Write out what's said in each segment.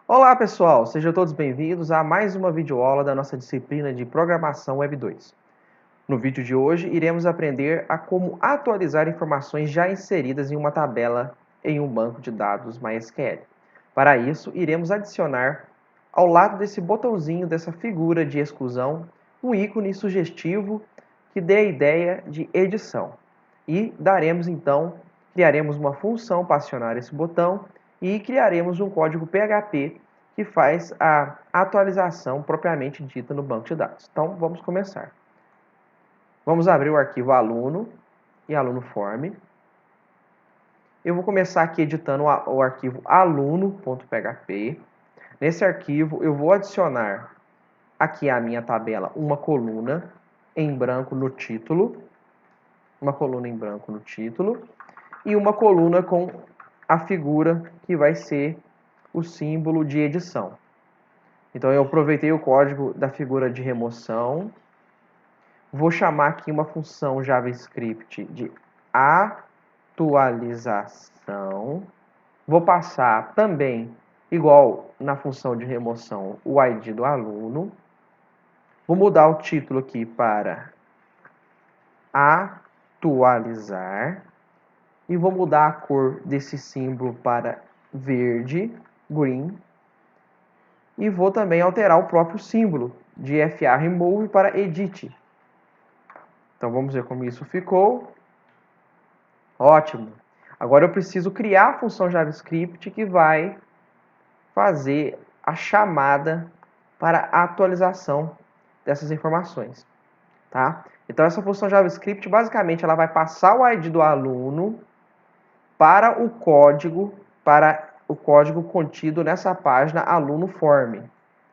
Olá pessoal, sejam todos bem-vindos a mais uma videoaula da nossa disciplina de Programação Web 2. No vídeo de hoje, iremos aprender a como atualizar informações já inseridas em uma tabela em um banco de dados MySQL. Para isso, iremos adicionar ao lado desse botãozinho, dessa figura de exclusão, um ícone sugestivo que dê a ideia de edição. E criaremos uma função para acionar esse botão e criaremos um código PHP que faz a atualização propriamente dita no banco de dados. Então, vamos começar. Vamos abrir o arquivo aluno e aluno form. Eu vou começar aqui editando o arquivo aluno.php. Nesse arquivo, eu vou adicionar aqui a minha tabela uma coluna em branco no título. Uma coluna em branco no título. E uma coluna com a figura que vai ser o símbolo de edição. Então eu aproveitei o código da figura de remoção. Vou chamar aqui uma função JavaScript de atualização. Vou passar também, igual na função de remoção, o ID do aluno. Vou mudar o título aqui para atualizar. E vou mudar a cor desse símbolo para verde, green. E vou também alterar o próprio símbolo de FA Remove para Edit. Então vamos ver como isso ficou. Ótimo. Agora eu preciso criar a função JavaScript que vai fazer a chamada para a atualização dessas informações. Tá? Então essa função JavaScript basicamente ela vai passar o ID do aluno para o código contido nessa página aluno form.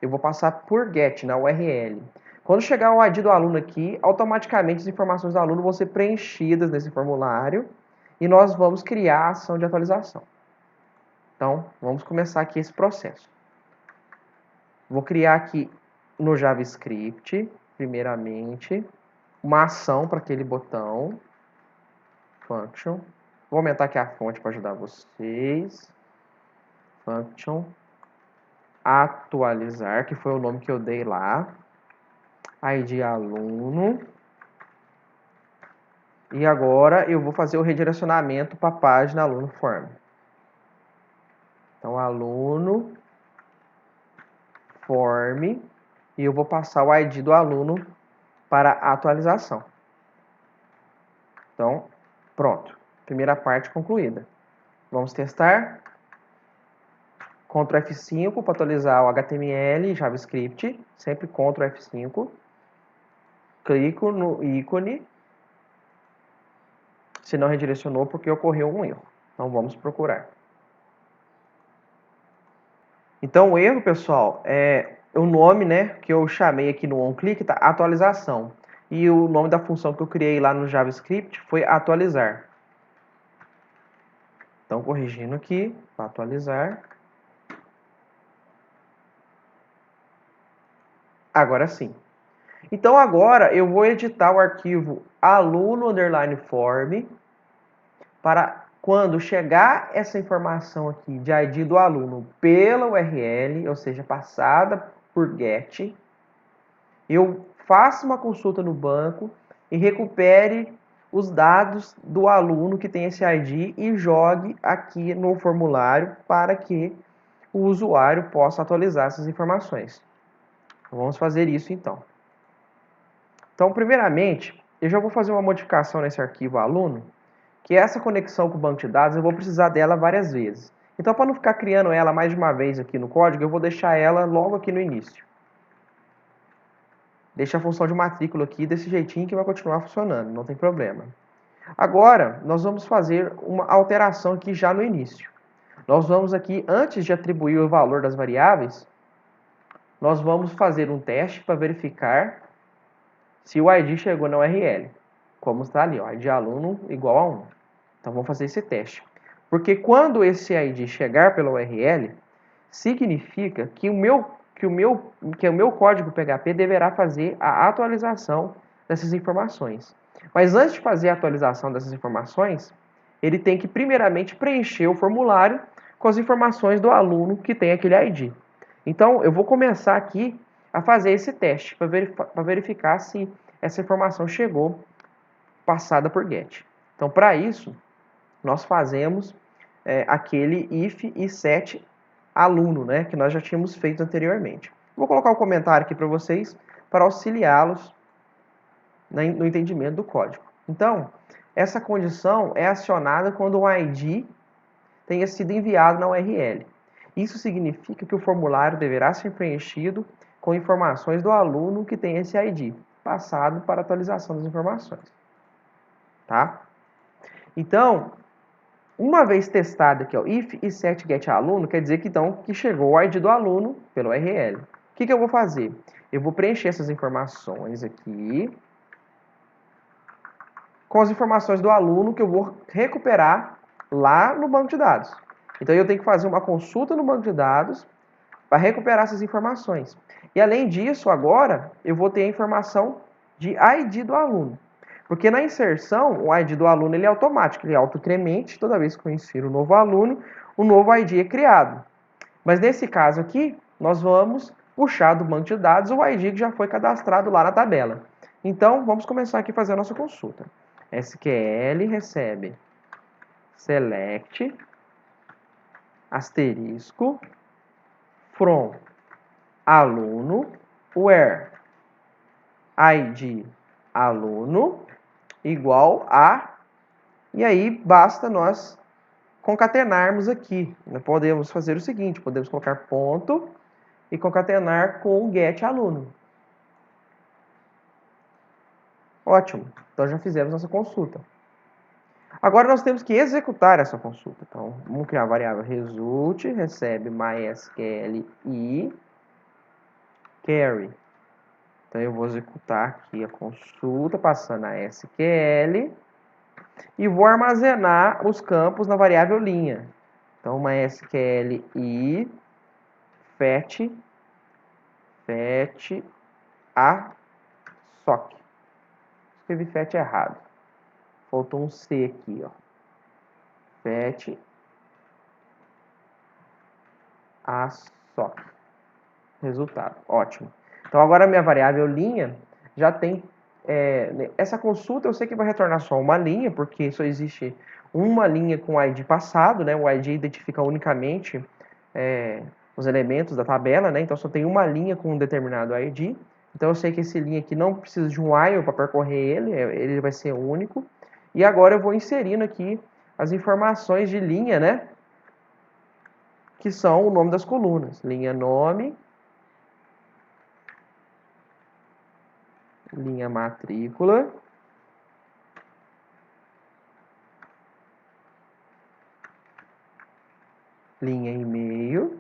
Eu vou passar por get na URL. Quando chegar o ID do aluno aqui, automaticamente as informações do aluno vão ser preenchidas nesse formulário e nós vamos criar a ação de atualização. Então, vamos começar aqui esse processo. Vou criar aqui no JavaScript, primeiramente, uma ação para aquele botão, function. Vou aumentar aqui a fonte para ajudar vocês. Function atualizar, que foi o nome que eu dei lá. ID aluno. E agora eu vou fazer o redirecionamento para a página aluno form. Então, aluno form. E eu vou passar o ID do aluno para a atualização. Então, pronto. Primeira parte concluída. Vamos testar. Ctrl F5 para atualizar o HTML e JavaScript. Sempre Ctrl F5. Clico no ícone. Se não redirecionou porque ocorreu um erro. Então vamos procurar. Então o erro, pessoal, é o nome, né, que eu chamei aqui no onClick, tá? Atualização. E o nome da função que eu criei lá no JavaScript foi atualizar. Então corrigindo aqui, para atualizar. Agora sim. Então agora eu vou editar o arquivo aluno_form para quando chegar essa informação aqui de ID do aluno pela URL, ou seja, passada por get, eu faço uma consulta no banco e recupere os dados do aluno que tem esse ID e jogue aqui no formulário para que o usuário possa atualizar essas informações. Vamos fazer isso então. Então, primeiramente, eu já vou fazer uma modificação nesse arquivo aluno, que essa conexão com o banco de dados eu vou precisar dela várias vezes. Então, para não ficar criando ela mais de uma vez aqui no código, eu vou deixar ela logo aqui no início. Deixa a função de matrícula aqui desse jeitinho que vai continuar funcionando, não tem problema. Agora, nós vamos fazer uma alteração aqui já no início. Nós vamos aqui, antes de atribuir o valor das variáveis, nós vamos fazer um teste para verificar se o ID chegou na URL. Como está ali, ó, ID aluno igual a 1. Então, vamos fazer esse teste. Porque quando esse ID chegar pela URL, significa que o meu código PHP deverá fazer a atualização dessas informações. Mas antes de fazer a atualização dessas informações, ele tem que primeiramente preencher o formulário com as informações do aluno que tem aquele ID. Então, eu vou começar aqui a fazer esse teste para verificar se essa informação chegou passada por GET. Então, para isso, nós fazemos aquele if e set aluno, né, que nós já tínhamos feito anteriormente. Vou colocar um comentário aqui para vocês para auxiliá-los no entendimento do código. Então, essa condição é acionada quando o ID tenha sido enviado na URL. Isso significa que o formulário deverá ser preenchido com informações do aluno que tem esse ID, passado para atualização das informações. Tá? Então, uma vez testado aqui, ó, if e set get aluno, quer dizer que, então, que chegou o ID do aluno pelo URL. O que eu vou fazer? Eu vou preencher essas informações aqui com as informações do aluno que eu vou recuperar lá no banco de dados. Então, eu tenho que fazer uma consulta no banco de dados para recuperar essas informações. E, além disso, agora, eu vou ter a informação de ID do aluno. Porque na inserção, o ID do aluno ele é automático, ele é autocremente. Toda vez que eu insiro um novo aluno, o novo ID é criado. Mas nesse caso aqui, nós vamos puxar do banco de dados o ID que já foi cadastrado lá na tabela. Então, vamos começar aqui a fazer a nossa consulta. SQL recebe select asterisco from aluno where ID aluno igual a, e aí basta nós concatenarmos aqui. Nós podemos fazer o seguinte, podemos colocar ponto e concatenar com get aluno. Ótimo, então já fizemos nossa consulta. Agora nós temos que executar essa consulta. Então, vamos criar a variável result, recebe mysql e query. Então, eu vou executar aqui a consulta, passando a SQL, e vou armazenar os campos na variável linha. Então, mysql e fetch a sock. Escrevi fetch errado. Faltou um C aqui, ó. Fetch a sock. Resultado. Ótimo. Então, agora a minha variável linha já tem... essa consulta eu sei que vai retornar só uma linha, porque só existe uma linha com o ID passado, né? O ID identifica unicamente os elementos da tabela, né? Então, só tem uma linha com um determinado ID. Então, eu sei que esse linha aqui não precisa de um while para percorrer ele vai ser único. E agora eu vou inserindo aqui as informações de linha, né? Que são o nome das colunas. Linha nome, linha matrícula, linha e-mail,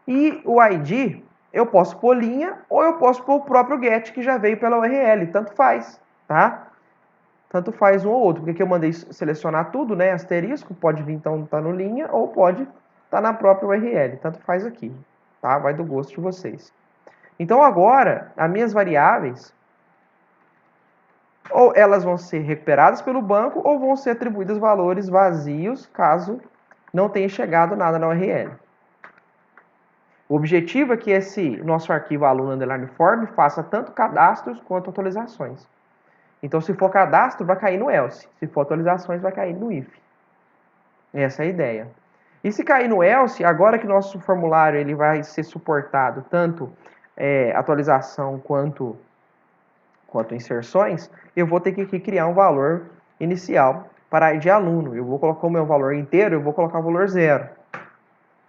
e o ID eu posso pôr linha ou eu posso pôr o próprio get que já veio pela URL, tanto faz, tá? Tanto faz um ou outro, porque aqui eu mandei selecionar tudo, né? Asterisco, pode vir então tá no linha ou pode tá na própria URL, tanto faz aqui, tá? Vai do gosto de vocês. Então agora, as minhas variáveis, ou elas vão ser recuperadas pelo banco ou vão ser atribuídas valores vazios, caso não tenha chegado nada na URL. O objetivo é que esse nosso arquivo aluno_form faça tanto cadastros quanto atualizações. Então, se for cadastro, vai cair no else. Se for atualizações, vai cair no if. Essa é a ideia. E se cair no else, agora que nosso formulário ele vai ser suportado tanto atualização quanto inserções, eu vou ter que aqui criar um valor inicial para ID aluno. Eu vou colocar o meu valor inteiro, eu vou colocar o valor 0,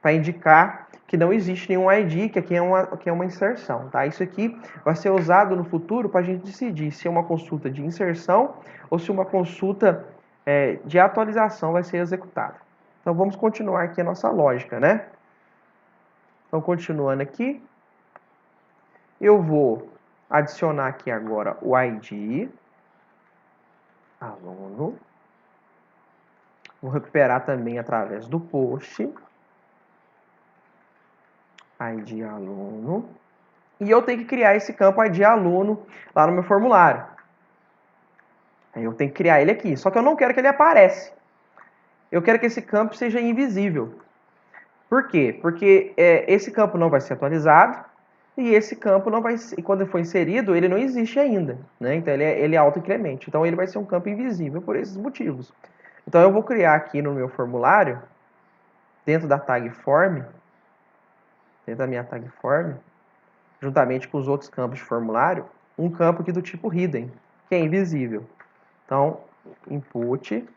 para indicar que não existe nenhum ID, que aqui é uma inserção. Tá? Isso aqui vai ser usado no futuro para a gente decidir se é uma consulta de inserção ou se uma consulta de atualização vai ser executada. Então vamos continuar aqui a nossa lógica, né? Então continuando aqui, eu vou adicionar aqui agora o ID aluno. Vou recuperar também através do post ID aluno. E eu tenho que criar esse campo ID aluno lá no meu formulário. Aí eu tenho que criar ele aqui. Só que eu não quero que ele apareça. Eu quero que esse campo seja invisível. Por quê? Porque esse campo não vai ser atualizado e esse campo não vai ser, quando for inserido, ele não existe ainda, né? Então ele é autoincremente. Então ele vai ser um campo invisível por esses motivos. Então eu vou criar aqui no meu formulário, dentro da tag form, dentro da minha tag form, juntamente com os outros campos de formulário, um campo aqui do tipo hidden, que é invisível. Então, input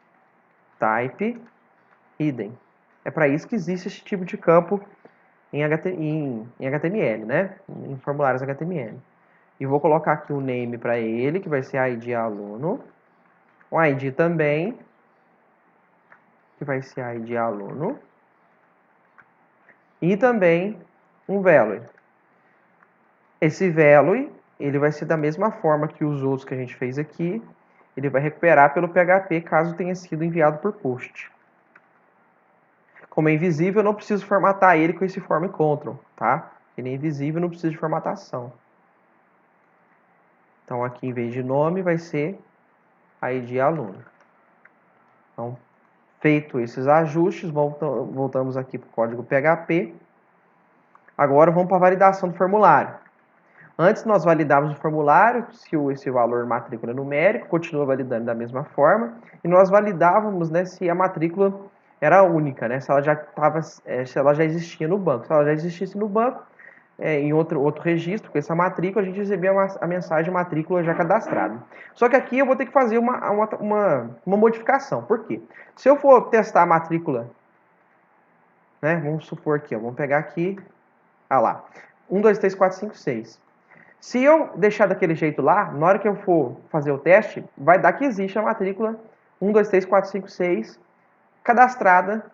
type hidden. É para isso que existe esse tipo de campo em HTML, né? Em formulários HTML. E vou colocar aqui um name para ele, que vai ser ID aluno. Um ID também, que vai ser ID aluno. E também um value. Esse value, ele vai ser da mesma forma que os outros que a gente fez aqui. Ele vai recuperar pelo PHP caso tenha sido enviado por post. Como é invisível, eu não preciso formatar ele com esse form control, tá? Ele é invisível, não precisa de formatação. Então, aqui em vez de nome, vai ser ID aluno. Então, feito esses ajustes, voltamos aqui para o código PHP. Agora, vamos para a validação do formulário. Antes, nós validávamos o formulário, se esse valor matrícula é numérico, continua validando da mesma forma. E nós validávamos, né, se a matrícula era única, né, se ela já existia no banco. Se ela já existisse no banco, em outro registro, com essa matrícula, a gente recebia a mensagem de matrícula já cadastrada. Só que aqui eu vou ter que fazer uma modificação. Por quê? Se eu for testar a matrícula, né, vamos supor aqui, vamos pegar aqui, lá, 1, 2, 3, 4, 5, 6. Se eu deixar daquele jeito lá, na hora que eu for fazer o teste, vai dar que existe a matrícula 1, 2, 3, 4, 5, 6 cadastrada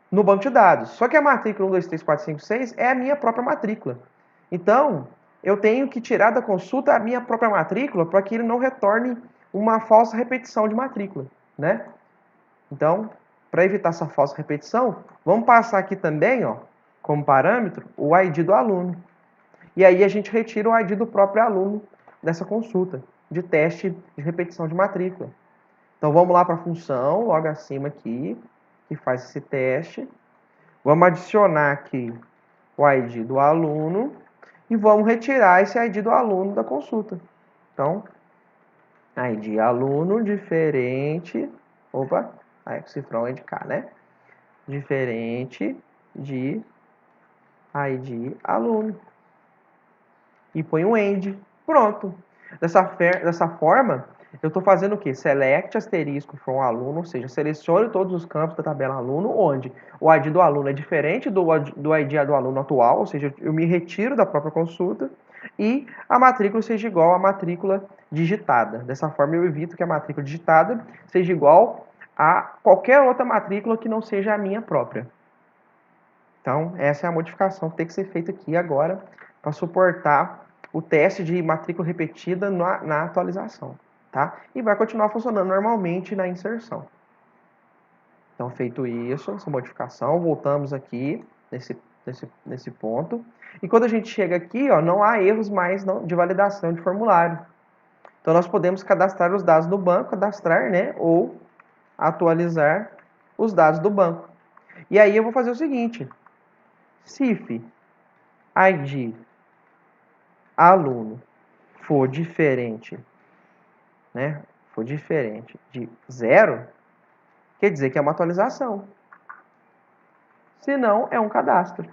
no banco de dados. Só que a matrícula 1, 2, 3, 4, 5, 6 é a minha própria matrícula. Então, eu tenho que tirar da consulta a minha própria matrícula para que ele não retorne uma falsa repetição de matrícula, né? Então, para evitar essa falsa repetição, vamos passar aqui também, ó, como parâmetro, o ID do aluno. E aí a gente retira o ID do próprio aluno dessa consulta de teste de repetição de matrícula. Então, vamos lá para a função, logo acima aqui, que faz esse teste. Vamos adicionar aqui o ID do aluno e vamos retirar esse ID do aluno da consulta. Então, ID aluno diferente, opa, aí o cifrão é de cá, né? Diferente de ID aluno. E põe um end. Pronto. Dessa forma, eu estou fazendo o quê? Select asterisco from aluno, ou seja, selecione todos os campos da tabela aluno, onde o ID do aluno é diferente do ID do aluno atual, ou seja, eu me retiro da própria consulta, e a matrícula seja igual à matrícula digitada. Dessa forma, eu evito que a matrícula digitada seja igual a qualquer outra matrícula que não seja a minha própria. Então, essa é a modificação que tem que ser feita aqui agora para suportar o teste de matrícula repetida na atualização, tá? E vai continuar funcionando normalmente na inserção. Então, feito isso, essa modificação, voltamos aqui nesse ponto. E quando a gente chega aqui, ó, não há erros mais de validação de formulário. Então, nós podemos cadastrar os dados do banco, cadastrar, né, ou atualizar os dados do banco. E aí eu vou fazer o seguinte, se ID aluno for diferente, né, for diferente de 0, quer dizer que é uma atualização. Se não, é um cadastro.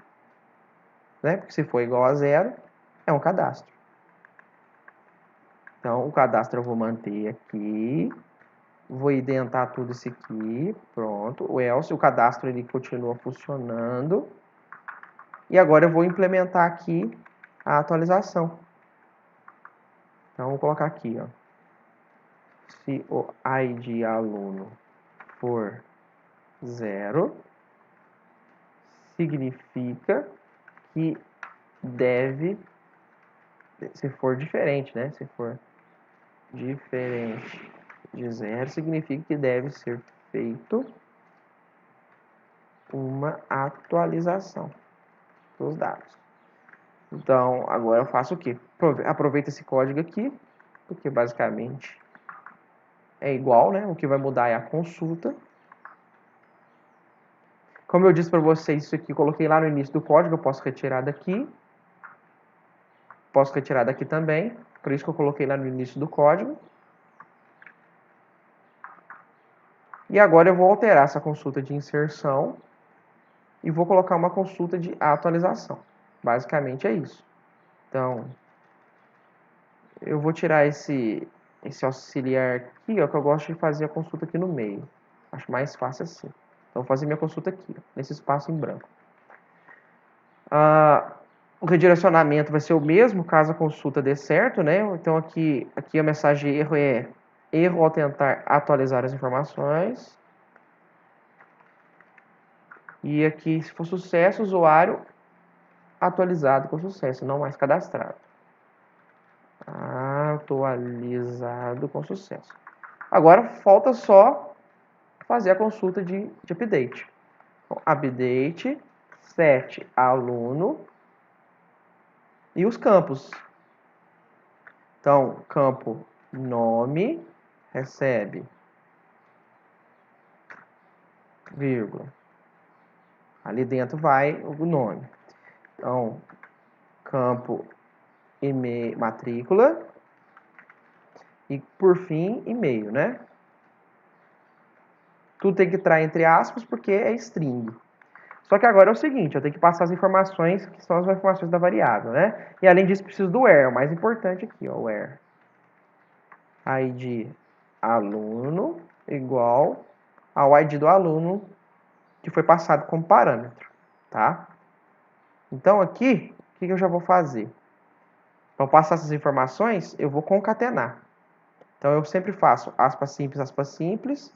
Né? Porque se for igual a 0, é um cadastro. Então, o cadastro eu vou manter aqui. Vou identar tudo isso aqui. Pronto. O else, o cadastro, ele continua funcionando. E agora eu vou implementar aqui a atualização. Então, vou colocar aqui, ó. Se o ID aluno for 0, significa que deve, se for diferente, né? Se for diferente de 0, significa que deve ser feito uma atualização dos dados. Então, agora eu faço o quê? Aproveito esse código aqui, porque basicamente é igual, né? O que vai mudar é a consulta. Como eu disse para vocês, isso aqui eu coloquei lá no início do código, eu posso retirar daqui. Posso retirar daqui também, por isso que eu coloquei lá no início do código. E agora eu vou alterar essa consulta de inserção e vou colocar uma consulta de atualização. Basicamente é isso. Então, eu vou tirar esse auxiliar aqui, ó, que eu gosto de fazer a consulta aqui no meio. Acho mais fácil assim. Então, vou fazer minha consulta aqui, ó, nesse espaço em branco. O redirecionamento vai ser o mesmo, caso a consulta dê certo, né? Então, aqui a mensagem de erro é erro ao tentar atualizar as informações. E aqui, se for sucesso, usuário atualizado com sucesso, não mais cadastrado. Atualizado com sucesso. Agora, falta só fazer a consulta de update. Então, update, set aluno e os campos. Então, campo nome recebe, vírgula. Ali dentro vai o nome. Então, campo e-mail, matrícula e, por fim, e-mail, né? Tudo tem que entrar entre aspas porque é string. Só que agora é o seguinte, eu tenho que passar as informações que são as informações da variável, né? E além disso, preciso do where, o mais importante aqui, ó, where. ID aluno igual ao ID do aluno que foi passado como parâmetro, tá? Então aqui, o que eu já vou fazer? Para passar essas informações, eu vou concatenar. Então eu sempre faço aspas simples,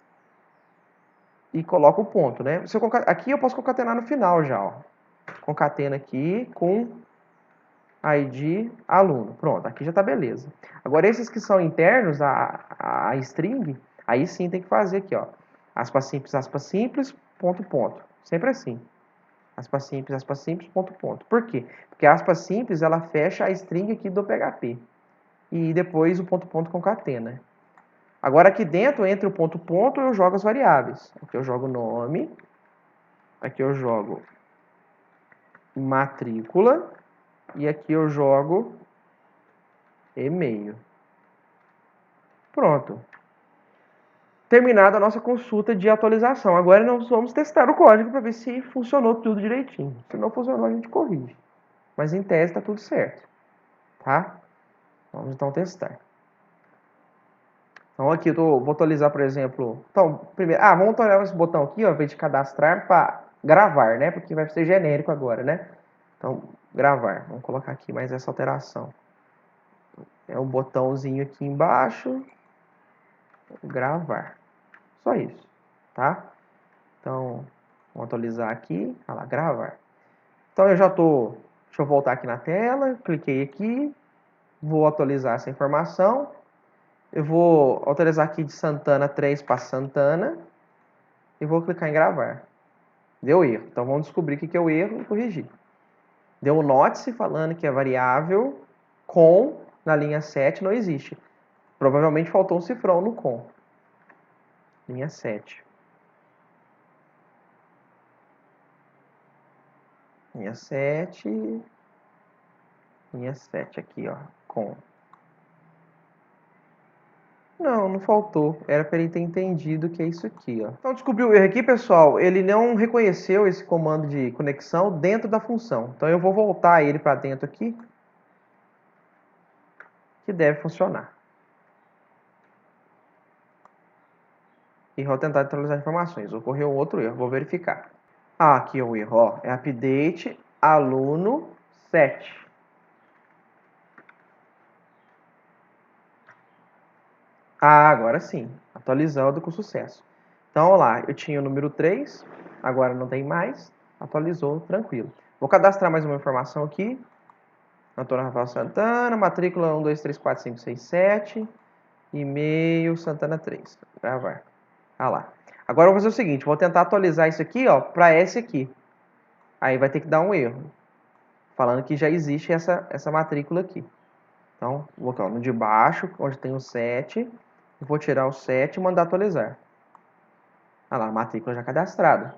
e coloco o ponto, né? Aqui eu posso concatenar no final já, ó. Concatena aqui com ID aluno. Pronto, aqui já tá beleza. Agora esses que são internos, a string, aí sim tem que fazer aqui, ó. Aspas simples, ponto. Sempre assim. Aspas simples, ponto. Por quê? Porque a aspas simples, ela fecha a string aqui do PHP. E depois o ponto concatena. Agora aqui dentro, entre o ponto, eu jogo as variáveis. Aqui eu jogo nome. Aqui eu jogo matrícula. E aqui eu jogo e-mail. Pronto. Terminada a nossa consulta de atualização. Agora nós vamos testar o código para ver se funcionou tudo direitinho. Se não funcionou, a gente corrige. Mas em tese está tudo certo. Tá? Vamos então testar. Então aqui eu vou atualizar, por exemplo... Então, primeiro... vamos atualizar esse botão aqui, ó, ao invés de cadastrar, para gravar, né? Porque vai ser genérico agora, né? Então, gravar. Vamos colocar aqui mais essa alteração. É um botãozinho aqui embaixo. Gravar. Só isso, tá? Então, vamos atualizar aqui. Olha lá, gravar. Então, eu já tô... Deixa eu voltar aqui na tela. Cliquei aqui. Vou atualizar essa informação. Eu vou atualizar aqui de Santana 3 para Santana. E vou clicar em gravar. Deu erro. Então, vamos descobrir o que é o erro e corrigir. Deu um notice falando que a variável com na linha 7 não existe. Provavelmente faltou um cifrão no com. Linha 7. Linha 7. Linha 7 aqui, ó. Com. Não faltou. Era para ele ter entendido que é isso aqui, ó. Então, descobriu o erro aqui, pessoal. Ele não reconheceu esse comando de conexão dentro da função. Então, eu vou voltar ele para dentro aqui. Que deve funcionar. E vou tentar atualizar informações. Ocorreu um outro erro. Vou verificar. Aqui é o erro, ó. É update aluno 7. Agora sim. Atualizando com sucesso. Então, olha lá. Eu tinha o número 3. Agora não tem mais. Atualizou, tranquilo. Vou cadastrar mais uma informação aqui. Antônio Rafael Santana. Matrícula 1, 2, 3, 4, 5, 6, 7. E-mail Santana 3. Gravar. Olha lá. Agora eu vou fazer o seguinte. Vou tentar atualizar isso aqui, ó, para esse aqui. Aí vai ter que dar um erro. Falando que já existe essa matrícula aqui. Então, vou colocar no de baixo, onde tem o 7. Eu vou tirar o 7 e mandar atualizar. Olha lá, a matrícula já cadastrada.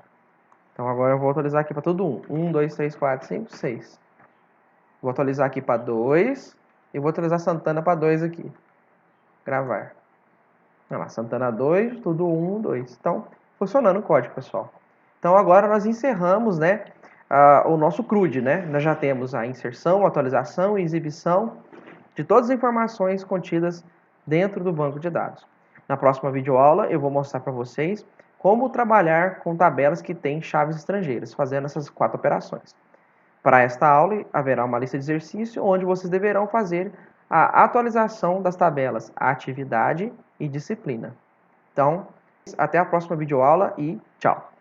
Então agora eu vou atualizar aqui para todo 1. 1, 2, 3, 4, 5, 6. Vou atualizar aqui para 2. E vou atualizar Santana para 2 aqui. Gravar. Olha lá, Santana 2, tudo 1, 2. Então, funcionando o código, pessoal. Então agora nós encerramos, né, o nosso CRUD, né? Nós já temos a inserção, atualização e exibição de todas as informações contidas dentro do banco de dados. Na próxima videoaula eu vou mostrar para vocês como trabalhar com tabelas que têm chaves estrangeiras, fazendo essas 4 operações. Para esta aula haverá uma lista de exercício onde vocês deverão fazer a atualização das tabelas atividade e disciplina. Então, até a próxima videoaula e tchau!